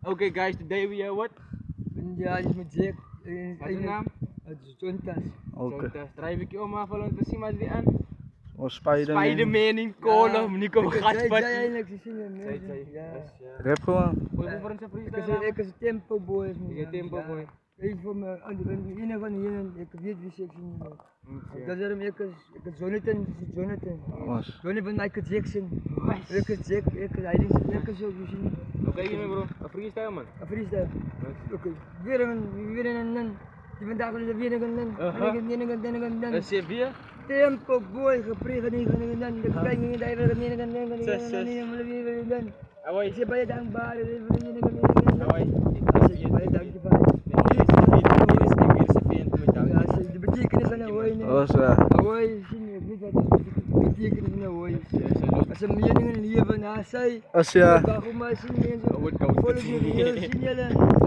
Okay guys, today we are what? Ja, is met Jack. Wat is je naam? Het is Jontas. Oké. Zo, drijf ik je om maar van te zien wat die aan. Oh, Spider-Man. Spider-Man in kolen, Nico Zij Gaspat. eigenlijk, ze zien hem. Ja. Rap gewoon. Wat voor een freestyle? Ik is een tempo boy. Ik ben tempo boy. Ik voor me, een van hier, ik weet wie ze zien. Dat is hem, ik is Jonathan, Was. Jonathan van Michael Jackson. Ik is Jack, hij is zo gezien. Oké, hier bro, een freestyle man. Een freestyle. Oké, weer een. Die vandaag is weer een. Dat is je vier? Tempo boy, gepregen dan de kleine daar Awai. Ik ben je dankbaar. Awai. Ik ben je dankbaar. Ja, de betekenis van Awai. Was ja. Awai, zie je, weet wat de betekenis van Awai. Als een meningen leven na zij. Als ja. Waarom maar zien mensen. Volgens mij zien jullie.